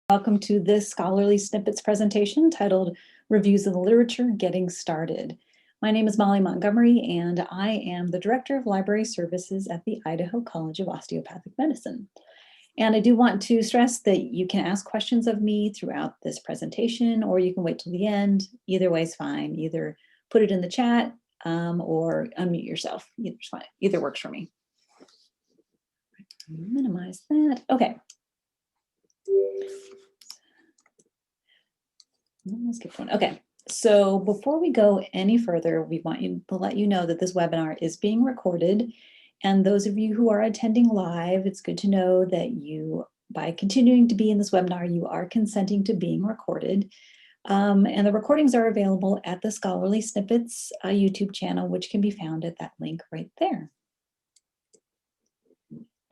Welcome to this scholarly snippets presentation titled Reviews of the Literature, Getting Started. My name is Molly Montgomery, and I am the Director of Library Services at the Idaho College of Osteopathic Medicine. And I do want to stress that you can ask questions of me throughout this presentation, or you can wait till the end. Either way is fine. Either put it in the chat or unmute yourself. Either's fine. Either works for me. Minimize that. Okay. Let's get going. Okay, so before we go any further, we want to let you know that this webinar is being recorded. And those of you who are attending live, it's good to know that you, by continuing to be in this webinar, you are consenting to being recorded. And the recordings are available at the Scholarly Snippets YouTube channel, which can be found at that link right there.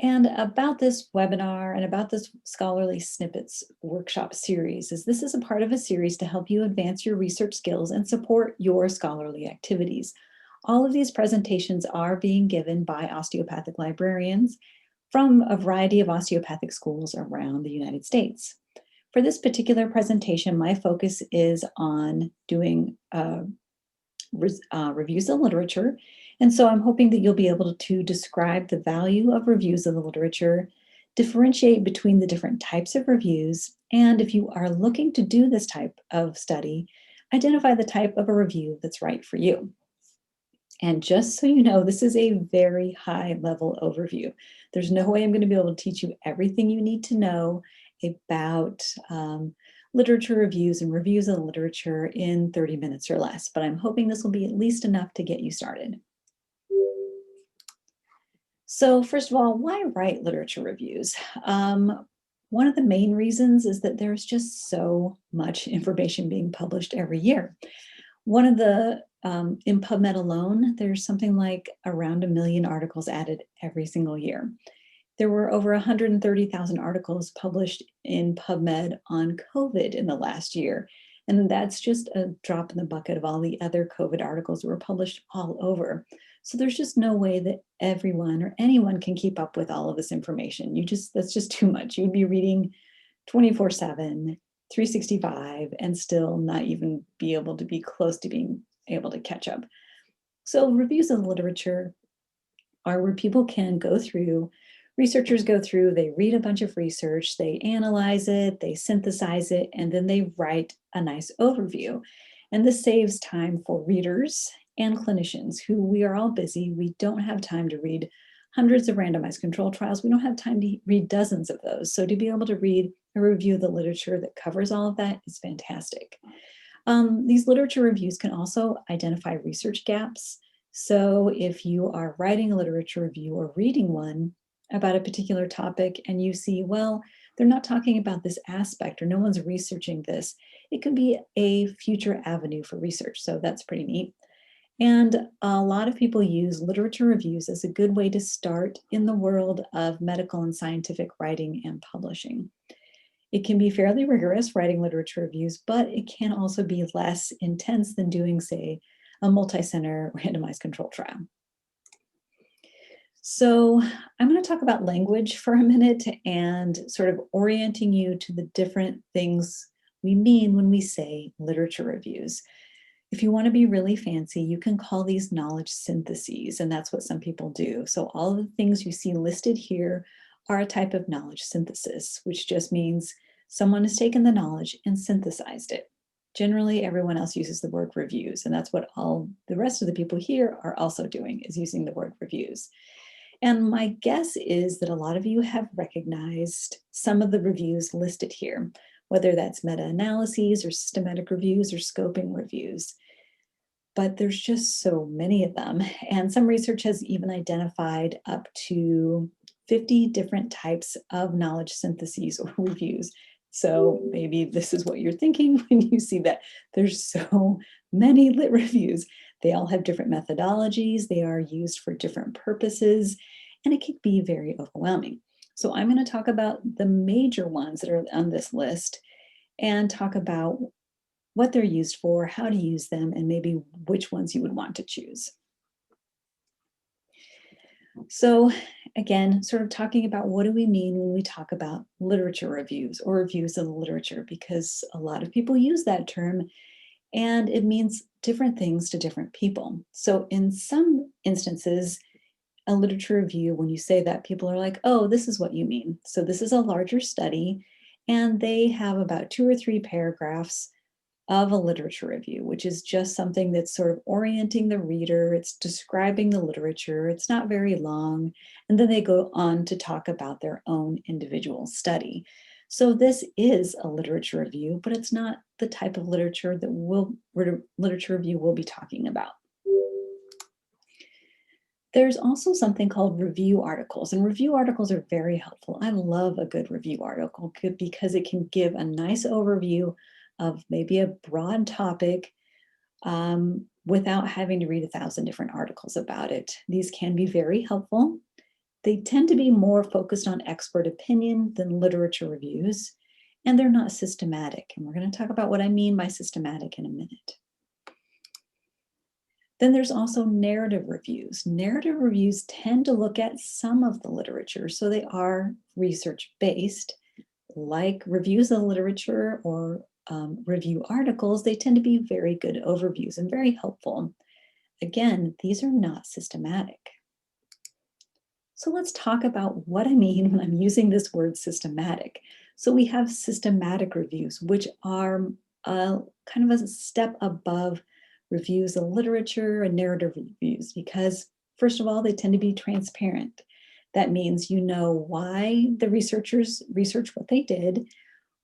And about this webinar and about this Scholarly Snippets workshop series is this is a part of a series to help you advance your research skills and support your scholarly activities. All of these presentations are being given by osteopathic librarians from a variety of osteopathic schools around the United States. For this particular presentation, my focus is on doing reviews of literature. And so I'm hoping that you'll be able to describe the value of reviews of the literature, differentiate between the different types of reviews, and if you are looking to do this type of study, identify the type of a review that's right for you. And just so you know, this is a very high level overview. There's no way I'm going to be able to teach you everything you need to know about literature reviews and reviews of the literature in 30 minutes or less, but I'm hoping this will be at least enough to get you started. So first of all, why write literature reviews? One of the main reasons is that there's just so much information being published every year. One of the, in PubMed alone, there's something like around 1 million articles added every single year. There were over 130,000 articles published in PubMed on COVID in the last year. And that's just a drop in the bucket of all the other COVID articles that were published all over. So there's just no way that everyone or anyone can keep up with all of this information. That's just too much. You'd be reading 24/7, 365, and still not even be able to be close to being able to catch up. So reviews of literature are where people can go through, researchers go through, they read a bunch of research, they analyze it, they synthesize it, and then they write a nice overview. And this saves time for readers and clinicians who we are all busy. We don't have time to read hundreds of randomized control trials. We don't have time to read dozens of those. So to be able to read a review of the literature that covers all of that is fantastic. These literature reviews can also identify research gaps. So if you are writing a literature review or reading one about a particular topic and you see, well, they're not talking about this aspect or no one's researching this, it could be a future avenue for research. So that's pretty neat. And a lot of people use literature reviews as a good way to start in the world of medical and scientific writing and publishing. It can be fairly rigorous writing literature reviews, but it can also be less intense than doing, say, a multi-center randomized control trial. So I'm going to talk about language for a minute and sort of orienting you to the different things we mean when we say literature reviews. If you want to be really fancy, you can call these knowledge syntheses, and that's what some people do. So all of the things you see listed here are a type of knowledge synthesis, which just means someone has taken the knowledge and synthesized it. Generally, everyone else uses the word reviews, and that's what all the rest of the people here are also doing, is using the word reviews. And my guess is that a lot of you have recognized some of the reviews listed here, whether that's meta-analyses or systematic reviews or scoping reviews. But there's just so many of them. And some research has even identified up to 50 different types of knowledge syntheses or reviews. So maybe this is what you're thinking when you see that there's so many lit reviews. They all have different methodologies. They are used for different purposes, and it can be very overwhelming. So I'm going to talk about the major ones that are on this list and talk about what they're used for, how to use them, and maybe which ones you would want to choose. So Again, sort of talking about what do we mean when we talk about literature reviews or reviews of the literature, because a lot of people use that term and it means different things to different people. So in some instances, a literature review, when you say that, people are like, oh, this is what you mean. So this is a larger study, and they have about 2 or 3 paragraphs of a literature review, which is just something that's sort of orienting the reader. It's describing the literature. It's not very long. And then they go on to talk about their own individual study. So this is a literature review, but it's not the type of literature that literature review will be talking about. There's also something called review articles, and review articles are very helpful. I love a good review article because it can give a nice overview of maybe a broad topic without having to read 1,000 different articles about it. These can be very helpful. They tend to be more focused on expert opinion than literature reviews, and they're not systematic. And we're going to talk about what I mean by systematic in a minute. Then there's also narrative reviews. Narrative reviews tend to look at some of the literature, so they are research-based. Like reviews of literature or review articles, they tend to be very good overviews and very helpful. Again, these are not systematic. So let's talk about what I mean when I'm using this word systematic. So we have systematic reviews, which are kind of a step above reviews of literature and narrative reviews, because first of all, they tend to be transparent. That means you know why the researchers researched what they did,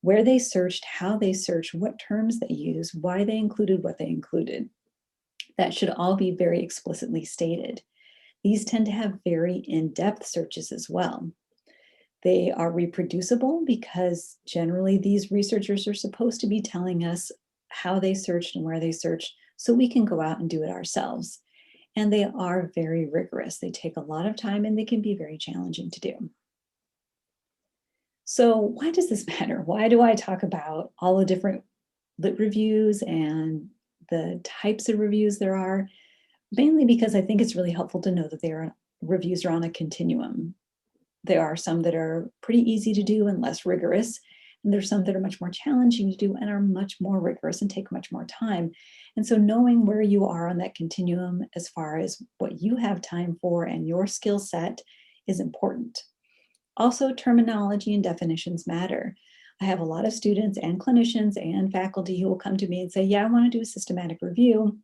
where they searched, how they searched, what terms they used, why they included what they included. That should all be very explicitly stated. These tend to have very in-depth searches as well. They are reproducible because generally these researchers are supposed to be telling us how they searched and where they searched, so we can go out and do it ourselves. And they are very rigorous. They take a lot of time and they can be very challenging to do. So why does this matter? Why do I talk about all the different lit reviews and the types of reviews there are? Mainly because I think it's really helpful to know that reviews are on a continuum. There are some that are pretty easy to do and less rigorous, and there's some that are much more challenging to do and are much more rigorous and take much more time. And so knowing where you are on that continuum as far as what you have time for and your skill set is important. Also, terminology and definitions matter. I have a lot of students and clinicians and faculty who will come to me and say, yeah, I want to do a systematic review.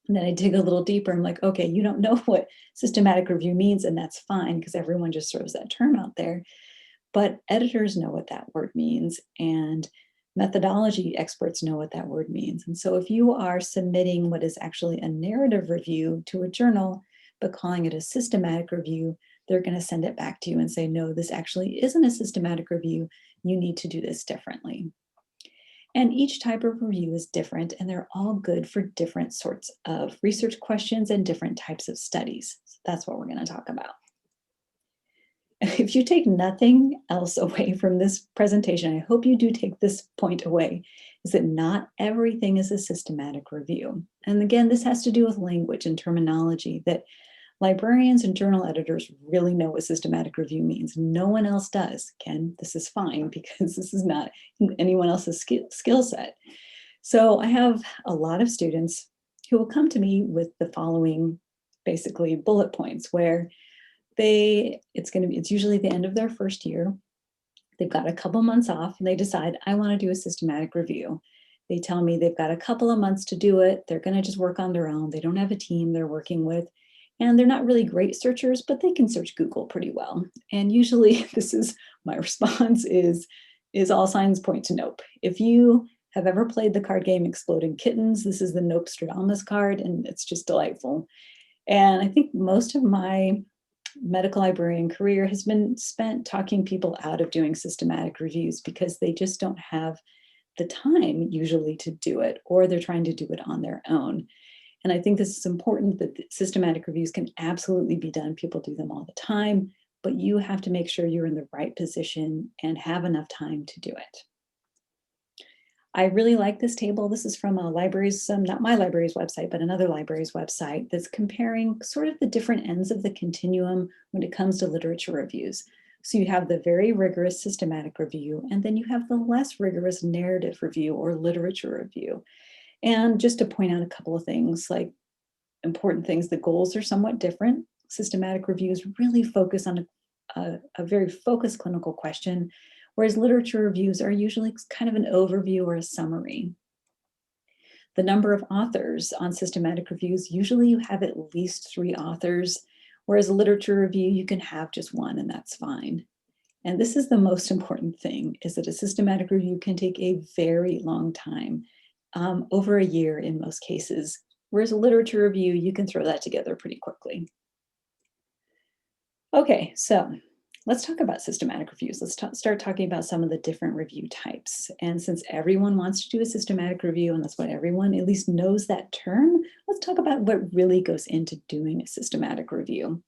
And then I dig a little deeper. I'm like, okay, you don't know what systematic review means, and that's fine because everyone just throws that term out there. But editors know what that word means, and methodology experts know what that word means. And so if you are submitting what is actually a narrative review to a journal, but calling it a systematic review, they're going to send it back to you and say, no, this actually isn't a systematic review. You need to do this differently. And each type of review is different, and they're all good for different sorts of research questions and different types of studies. So that's what we're going to talk about. If you take nothing else away from this presentation, I hope you do take this point away, is that not everything is a systematic review. And again, this has to do with language and terminology, that librarians and journal editors really know what systematic review means. No one else does. Ken, this is fine because this is not anyone else's skill set. So I have a lot of students who will come to me with the following basically bullet points where it's usually the end of their first year. They've got a couple months off and they decide, I want to do a systematic review. They tell me they've got a couple of months to do it. They're going to just work on their own. They don't have a team they're working with. And they're not really great searchers, but they can search Google pretty well. And usually this is my response is all signs point to nope. If you have ever played the card game Exploding Kittens, this is the Nopestradamus card, and it's just delightful. And I think most of my medical librarian career has been spent talking people out of doing systematic reviews because they just don't have the time usually to do it, or they're trying to do it on their own. And I think this is important, that systematic reviews can absolutely be done. People do them all the time, but you have to make sure you're in the right position and have enough time to do it. I really like this table. This is from a library's, not my library's website, but another library's website that's comparing sort of the different ends of the continuum when it comes to literature reviews. So you have the very rigorous systematic review, and then you have the less rigorous narrative review or literature review. And just to point out a couple of things, like important things, the goals are somewhat different. Systematic reviews really focus on a very focused clinical question, whereas literature reviews are usually kind of an overview or a summary. The number of authors on systematic reviews, usually you have at least 3 authors, whereas a literature review, you can have just 1 and that's fine. And this is the most important thing, is that a systematic review can take a very long time, over a year in most cases, whereas a literature review, you can throw that together pretty quickly. Okay, so let's talk about systematic reviews. Let's start talking about some of the different review types. And since everyone wants to do a systematic review, and that's what everyone at least knows that term, let's talk about what really goes into doing a systematic review.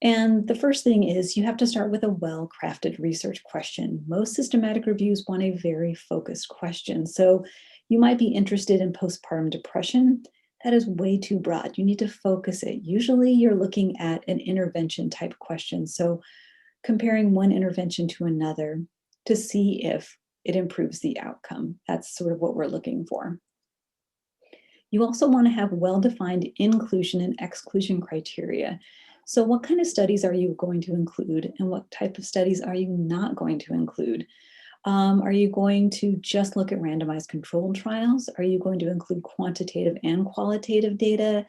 And the first thing is you have to start with a well-crafted research question. Most systematic reviews want a very focused question. So you might be interested in postpartum depression. That is way too broad. You need to focus it. Usually you're looking at an intervention type question. So comparing one intervention to another to see if it improves the outcome. That's sort of what we're looking for. You also want to have well-defined inclusion and exclusion criteria. So what kind of studies are you going to include and what type of studies are you not going to include? Are you going to just look at randomized controlled trials? Are you going to include quantitative and qualitative data?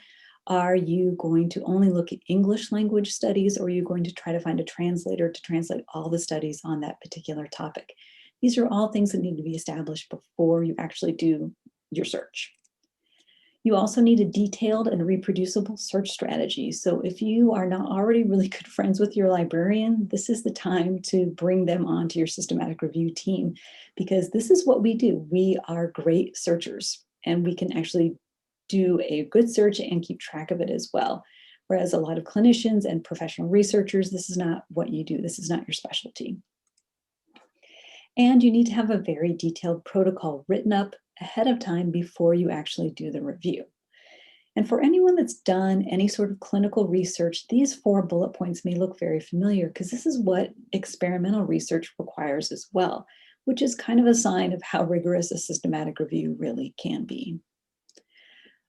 Are you going to only look at English language studies, or are you going to try to find a translator to translate all the studies on that particular topic? These are all things that need to be established before you actually do your search. You also need a detailed and reproducible search strategy. So if you are not already really good friends with your librarian, this is the time to bring them onto your systematic review team, because this is what we do. We are great searchers, and we can actually do a good search and keep track of it as well. Whereas a lot of clinicians and professional researchers, this is not what you do. This is not your specialty. And you need to have a very detailed protocol written up ahead of time before you actually do the review. And for anyone that's done any sort of clinical research, these 4 bullet points may look very familiar because this is what experimental research requires as well, which is kind of a sign of how rigorous a systematic review really can be.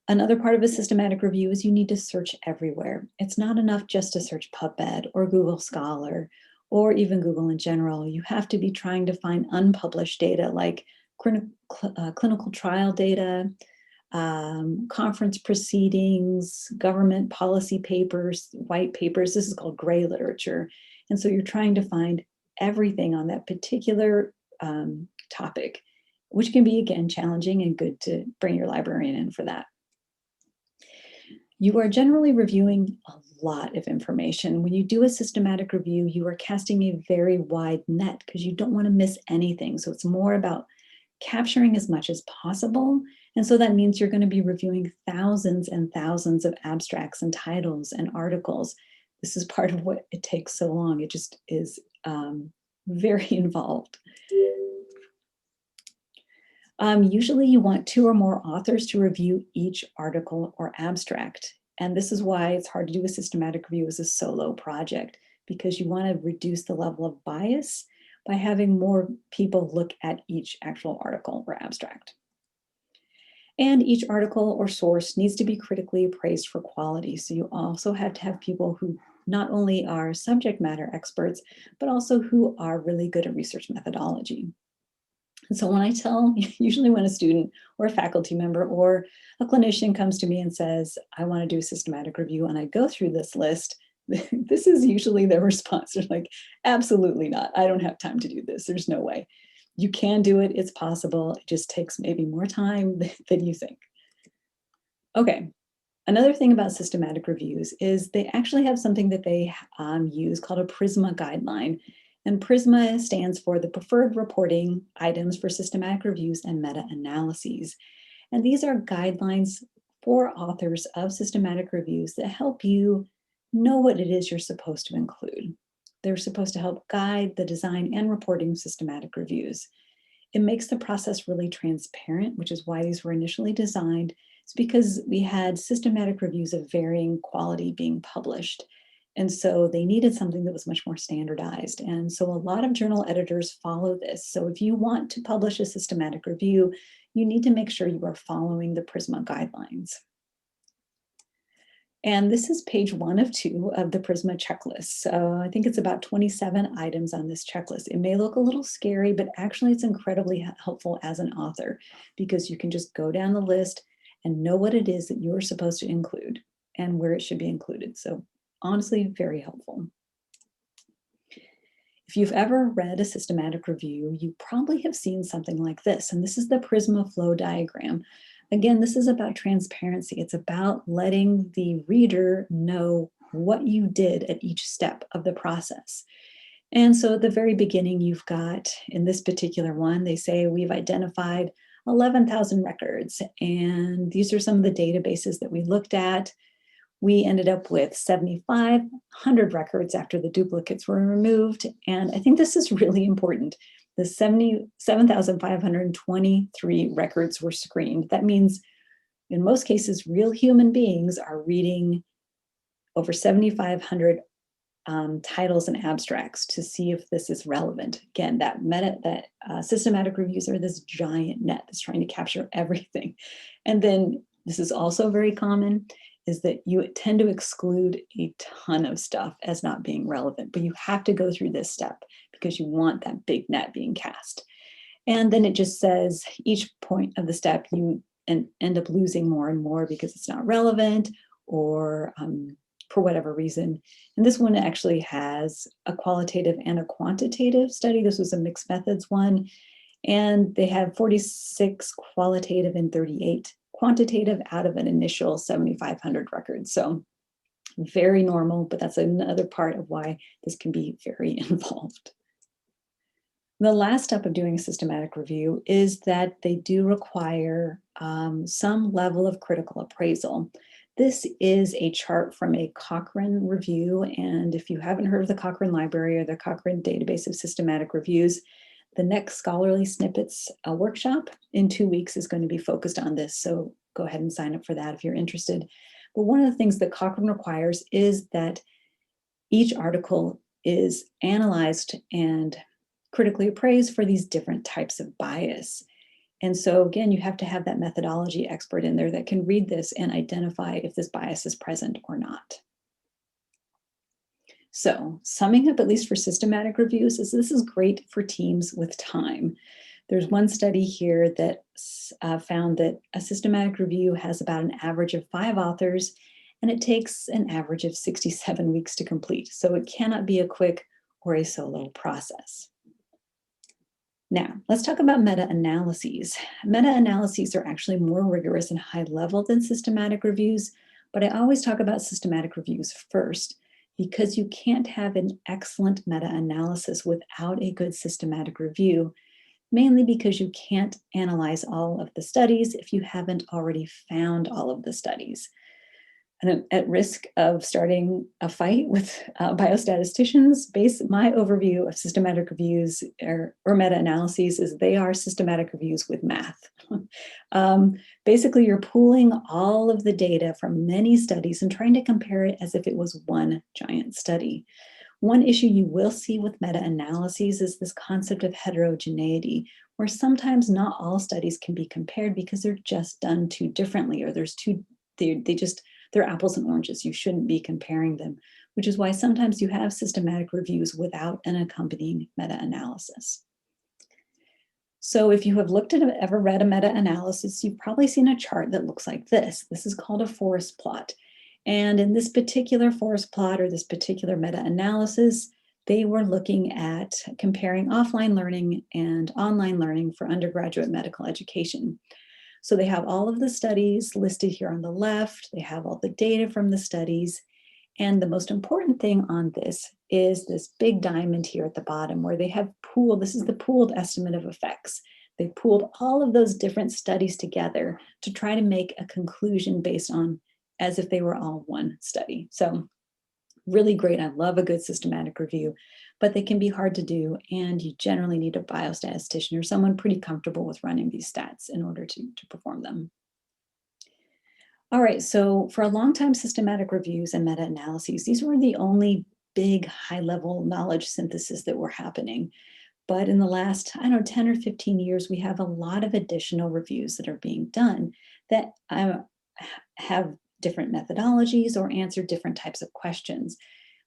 Another part of a systematic review is you need to search everywhere. It's not enough just to search PubMed or Google Scholar or even Google in general. You have to be trying to find unpublished data like clinical trial data, conference proceedings, government policy papers, white papers. This is called gray literature. And so you're trying to find everything on that particular topic, which can be, again, challenging and good to bring your librarian in for that. You are generally reviewing a lot of information. When you do a systematic review, you are casting a very wide net because you don't want to miss anything. So it's more about capturing as much as possible. And so that means you're going to be reviewing thousands and thousands of abstracts and titles and articles. This is part of what it takes so long. It just is very involved. Usually you want 2 or more authors to review each article or abstract. And this is why it's hard to do a systematic review as a solo project, because you want to reduce the level of bias by having more people look at each actual article or abstract. And each article or source needs to be critically appraised for quality. So you also have to have people who not only are subject matter experts, but also who are really good at research methodology. And so when I tell, usually when a student or a faculty member or a clinician comes to me and says, I want to do a systematic review, and I go through this list, this is usually their response. They're like, absolutely not. I don't have time to do this. There's no way. You can do it. It's possible. It just takes maybe more time than you think. Okay. Another thing about systematic reviews is they actually have something that they use called a Prisma Guideline. And Prisma stands for the preferred reporting items for systematic reviews and meta-analyses. And these are guidelines for authors of systematic reviews that help you know what it is you're supposed to include. They're supposed to help guide the design and reporting of systematic reviews. It makes the process really transparent, which is why these were initially designed. It's because we had systematic reviews of varying quality being published. And so they needed something that was much more standardized. And so a lot of journal editors follow this. So if you want to publish a systematic review, you need to make sure you are following the Prisma guidelines. And this is page 1 of 2 of the Prisma checklist. So I think it's about 27 items on this checklist. It may look a little scary, but actually it's incredibly helpful as an author because you can just go down the list and know what it is that you're supposed to include and where it should be included. So honestly, very helpful. If you've ever read a systematic review, you probably have seen something like this, and this is the Prisma flow diagram. Again, this is about transparency. It's about letting the reader know what you did at each step of the process. And so at the very beginning, you've got, in this particular one, they say we've identified 11,000 records, and these are some of the databases that we looked at. We ended up with 7,500 records after the duplicates were removed. And I think this is really important. The 7,523 records were screened. That means in most cases, real human beings are reading over 7,500 titles and abstracts to see if this is relevant. Again, that systematic reviews are this giant net that's trying to capture everything. And then this is also very common, is that you tend to exclude a ton of stuff as not being relevant, but you have to go through this step because you want that big net being cast. And then it just says each point of the step you end up losing more and more because it's not relevant or for whatever reason. And this one actually has a qualitative and a quantitative study. This was a mixed methods one. And they have 46 qualitative and 38 quantitative out of an initial 7,500 records. So very normal, but that's another part of why this can be very involved. The last step of doing a systematic review is that they do require some level of critical appraisal. This is a chart from a Cochrane review, and if you haven't heard of the Cochrane Library or the Cochrane Database of Systematic Reviews, the next Scholarly Snippets workshop in 2 weeks is going to be focused on this, so go ahead and sign up for that if you're interested. But one of the things that Cochrane requires is that each article is analyzed and critically appraised for these different types of bias. And so again, you have to have that methodology expert in there that can read this and identify if this bias is present or not. So summing up, at least for systematic reviews, is this is great for teams with time. There's one study here that found that a systematic review has about an average of 5 authors, and it takes an average of 67 weeks to complete. So it cannot be a quick or a solo process. Now, let's talk about meta-analyses. Meta-analyses are actually more rigorous and high level than systematic reviews, but I always talk about systematic reviews first because you can't have an excellent meta-analysis without a good systematic review, mainly because you can't analyze all of the studies if you haven't already found all of the studies. And I'm at risk of starting a fight with biostatisticians. My overview of systematic reviews or meta-analyses is they are systematic reviews with math. Basically, you're pooling all of the data from many studies and trying to compare it as if it was one giant study. One issue you will see with meta-analyses is this concept of heterogeneity, where sometimes not all studies can be compared because they're just done too differently, or they're apples and oranges. You shouldn't be comparing them, which is why sometimes you have systematic reviews without an accompanying meta-analysis. So if you have ever read a meta-analysis, you've probably seen a chart that looks like this. This is called a forest plot. And in this particular forest plot or this particular meta-analysis, they were looking at comparing offline learning and online learning for undergraduate medical education. So they have all of the studies listed here on the left. They have all the data from the studies. And the most important thing on this is this big diamond here at the bottom where they have pooled, this is the pooled estimate of effects. They pooled all of those different studies together to try to make a conclusion based on as if they were all one study. So really great. I love a good systematic review, but they can be hard to do, and you generally need a biostatistician or someone pretty comfortable with running these stats in order to perform them. All right, so for a long time, systematic reviews and meta-analyses, these were the only big high-level knowledge synthesis that were happening. But in the last, I don't know, 10 or 15 years, we have a lot of additional reviews that are being done that have different methodologies or answer different types of questions.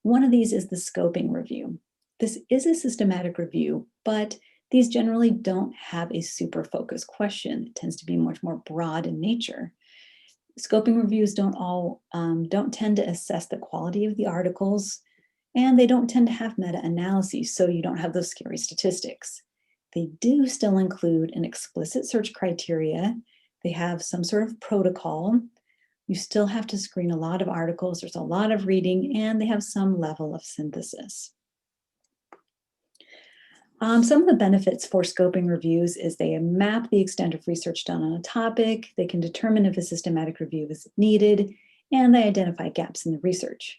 One of these is the scoping review. This is a systematic review, but these generally don't have a super focused question. It tends to be much more broad in nature. Scoping reviews don't tend to assess the quality of the articles, and they don't tend to have meta-analyses, so you don't have those scary statistics. They do still include an explicit search criteria. They have some sort of protocol. You still have to screen a lot of articles. There's a lot of reading, and they have some level of synthesis. Some of the benefits for scoping reviews is they map the extent of research done on a topic, they can determine if a systematic review is needed, and they identify gaps in the research.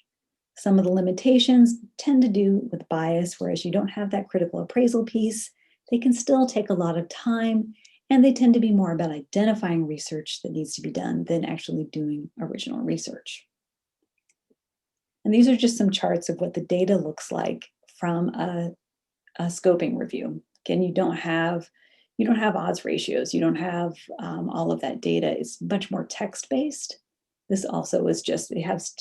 Some of the limitations tend to do with bias, whereas you don't have that critical appraisal piece. They can still take a lot of time, and they tend to be more about identifying research that needs to be done than actually doing original research. And these are just some charts of what the data looks like from a scoping review. Again, you don't have odds ratios. You don't have all of that data. It's much more text-based. This also is just, it has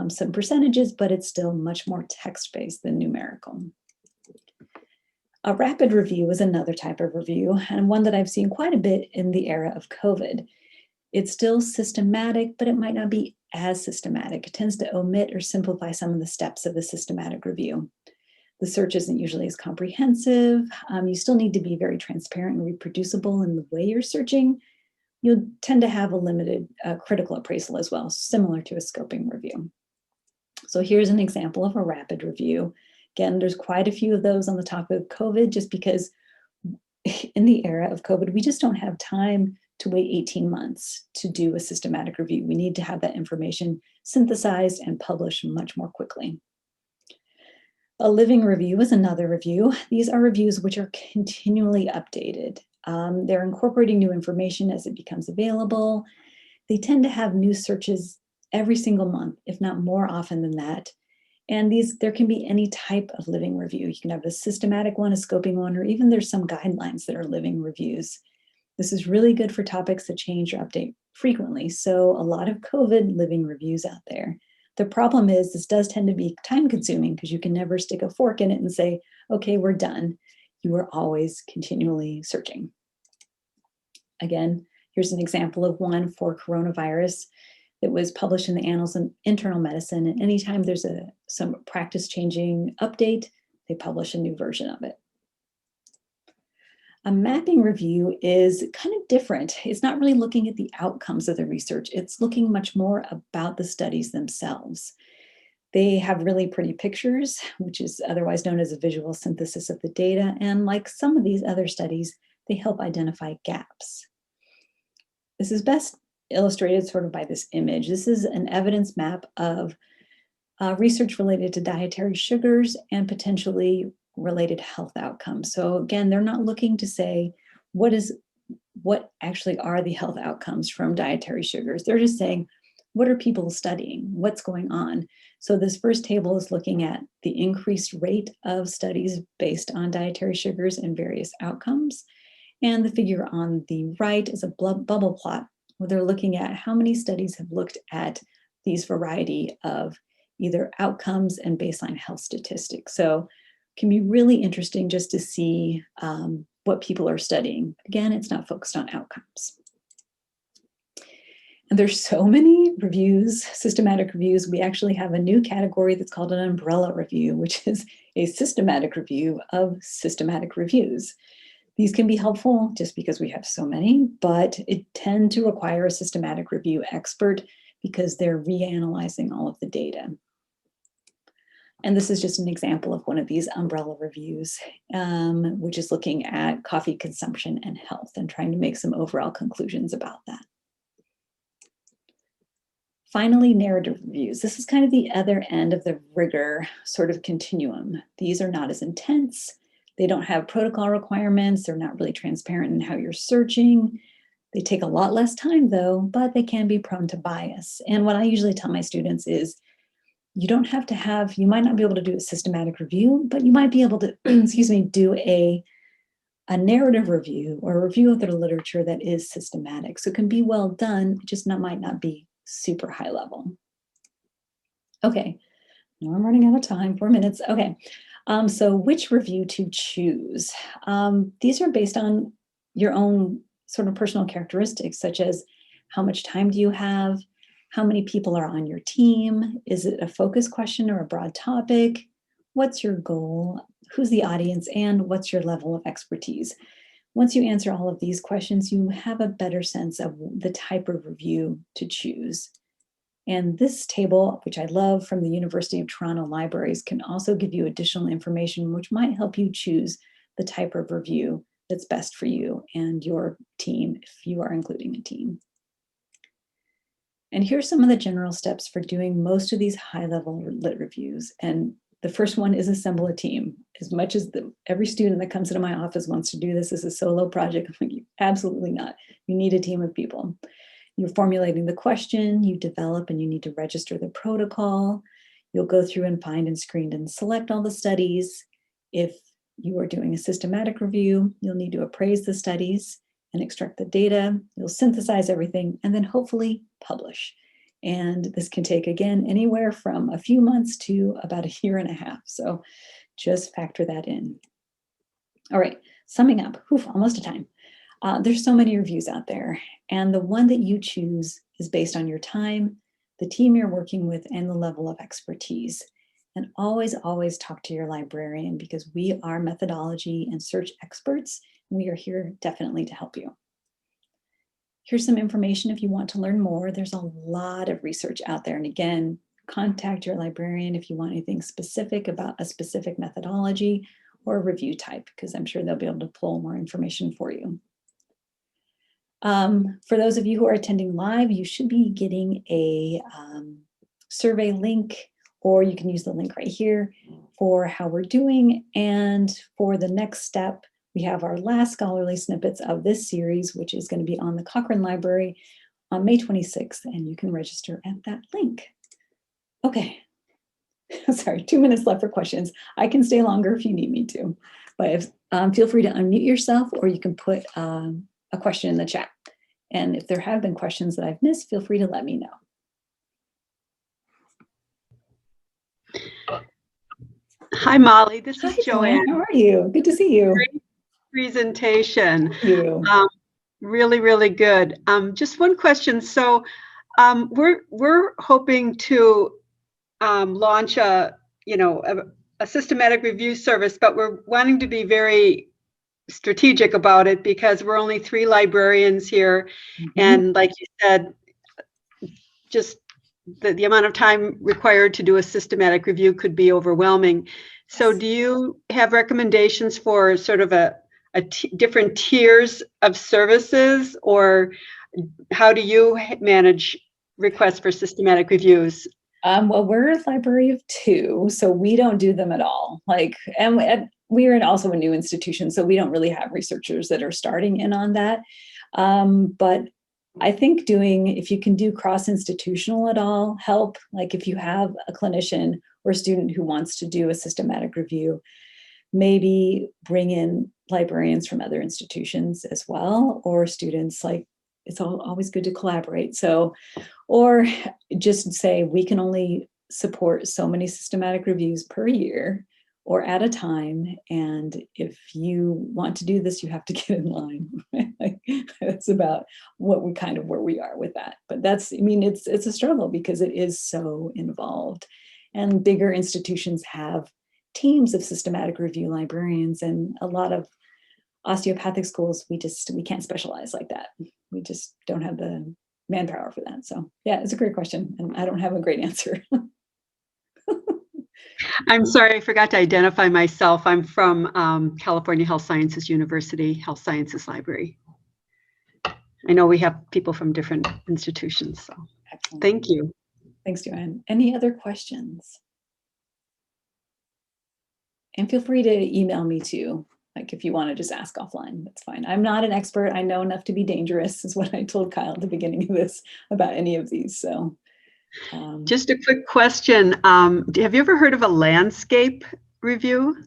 some percentages, but it's still much more text-based than numerical. A rapid review is another type of review, and one that I've seen quite a bit in the era of COVID. It's still systematic, but it might not be as systematic. It tends to omit or simplify some of the steps of the systematic review. The search isn't usually as comprehensive. You still need to be very transparent and reproducible in the way you're searching. You'll tend to have a limited critical appraisal as well, similar to a scoping review. So here's an example of a rapid review. Again, there's quite a few of those on the topic of COVID, just because in the era of COVID, we just don't have time to wait 18 months to do a systematic review. We need to have that information synthesized and published much more quickly. A living review is another review. These are reviews which are continually updated. They're incorporating new information as it becomes available. They tend to have new searches every single month, if not more often than that. And there can be any type of living review. You can have a systematic one, a scoping one, or even there's some guidelines that are living reviews. This is really good for topics that change or update frequently. So a lot of COVID living reviews out there. The problem is this does tend to be time consuming because you can never stick a fork in it and say, okay, we're done. You are always continually searching. Again, here's an example of one for coronavirus that was published in the Annals of Internal Medicine. And anytime there's some practice changing update, they publish a new version of it. A mapping review is kind of different. It's not really looking at the outcomes of the research. It's looking much more about the studies themselves. They have really pretty pictures, which is otherwise known as a visual synthesis of the data. And like some of these other studies, they help identify gaps. This is best illustrated sort of by this image. This is an evidence map of research related to dietary sugars and potentially related health outcomes. So again, they're not looking to say what actually are the health outcomes from dietary sugars. They're just saying, what are people studying? What's going on? So this first table is looking at the increased rate of studies based on dietary sugars and various outcomes. And the figure on the right is a bubble plot where they're looking at how many studies have looked at these variety of either outcomes and baseline health statistics. So it can be really interesting just to see what people are studying. Again, it's not focused on outcomes. And there's so many reviews, systematic reviews. We actually have a new category that's called an umbrella review, which is a systematic review of systematic reviews. These can be helpful just because we have so many, but it tend to require a systematic review expert because they're reanalyzing all of the data. And this is just an example of one of these umbrella reviews, which is looking at coffee consumption and health and trying to make some overall conclusions about that. Finally, narrative reviews. This is kind of the other end of the rigor sort of continuum. These are not as intense. They don't have protocol requirements. They're not really transparent in how you're searching. They take a lot less time though, but they can be prone to bias. And what I usually tell my students is, you don't have to have, you might not be able to do a systematic review, but you might be able to, excuse me, do a narrative review or a review of their literature that is systematic. So it can be well done, it just might not be super high level. Okay, now I'm running out of time, 4 minutes. Okay, so which review to choose? These are based on your own sort of personal characteristics, such as how much time do you have? How many people are on your team? Is it a focus question or a broad topic? What's your goal? Who's the audience? And what's your level of expertise? Once you answer all of these questions, you have a better sense of the type of review to choose. And this table, which I love from the University of Toronto Libraries, can also give you additional information which might help you choose the type of review that's best for you and your team if you are including a team. And here's some of the general steps for doing most of these high-level lit reviews. And the first one is assemble a team. As much as every student that comes into my office wants to do this as a solo project, I'm like, absolutely not. You need a team of people. You're formulating the question, you develop and you need to register the protocol. You'll go through and find and screen and select all the studies. If you are doing a systematic review, you'll need to appraise the studies and extract the data. You'll synthesize everything and then hopefully publish. And this can take, again, anywhere from a few months to about 1.5 years. So just factor that in. All right, summing up, almost a time. There's so many reviews out there, and the one that you choose is based on your time, the team you're working with, and the level of expertise. And always, always talk to your librarian, because we are methodology and search experts. And we are here definitely to help you. Here's some information if you want to learn more. There's a lot of research out there. And again, contact your librarian if you want anything specific about a specific methodology or a review type, because I'm sure they'll be able to pull more information for you. For those of you who are attending live, you should be getting a survey link, or you can use the link right here for how we're doing. And for the next step, we have our last scholarly snippets of this series, which is going to be on the Cochrane Library on May 26th, and you can register at that link. Okay, sorry, 2 minutes left for questions. I can stay longer if you need me to, but feel free to unmute yourself, or you can put a question in the chat. And if there have been questions that I've missed, feel free to let me know. Hi, Molly. This is Hi, Joanne. How are you? Good to see you. Great presentation. Thank you. Really, really good. Just one question. So we're hoping to launch a systematic review service, but we're wanting to be very strategic about it because we're only 3 librarians here. And like you said, just the amount of time required to do a systematic review could be overwhelming. So do you have recommendations for sort of different tiers of services, or how do you manage requests for systematic reviews? Well, we're a library of 2, so we don't do them at all. And we're also a new institution, so we don't really have researchers that are starting in on that. But I think if you can do cross-institutional at all, help. Like if you have a clinician or a student who wants to do a systematic review, maybe bring in librarians from other institutions as well, or students. Like, it's always good to collaborate. So, or just say we can only support so many systematic reviews per year or at a time. And if you want to do this, you have to get in line. That's about where we are with that. But it's a struggle because it is so involved. And bigger institutions have teams of systematic review librarians, and a lot of osteopathic schools, we can't specialize like that. We just don't have the manpower for that. So yeah, it's a great question, and I don't have a great answer. I'm sorry, I forgot to identify myself. I'm from California Health Sciences University, Health Sciences Library. I know we have people from different institutions, so excellent. Thank you. Thanks, Joanne. Any other questions? And feel free to email me too. Like if you want to just ask offline, that's fine. I'm not an expert. I know enough to be dangerous is what I told Kyle at the beginning of this about any of these. So just a quick question. Have you ever heard of a landscape review?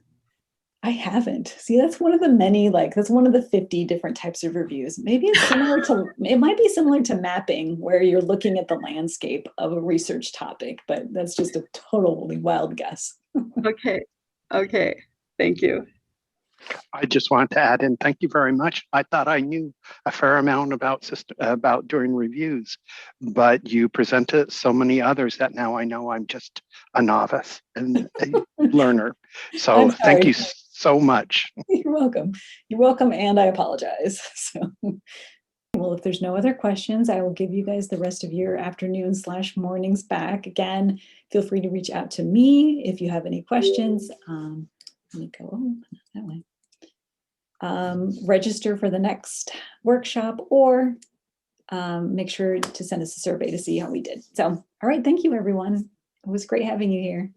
I haven't. See, that's one of the many, like, that's one of the 50 different types of reviews. Maybe it's similar to, it might be similar to mapping where you're looking at the landscape of a research topic, but that's just a totally wild guess. Okay. Okay. Thank you. I just wanted to add in, thank you very much. I thought I knew a fair amount about doing reviews, but you presented so many others that now I know I'm just a novice and a learner. So thank you so much. You're welcome. You're welcome, and I apologize. So, well, if there's no other questions, I will give you guys the rest of your afternoon/mornings back. Again, feel free to reach out to me if you have any questions. Let me go that way. Register for the next workshop, or make sure to send us a survey to see how we did. So, all right, thank you, everyone. It was great having you here.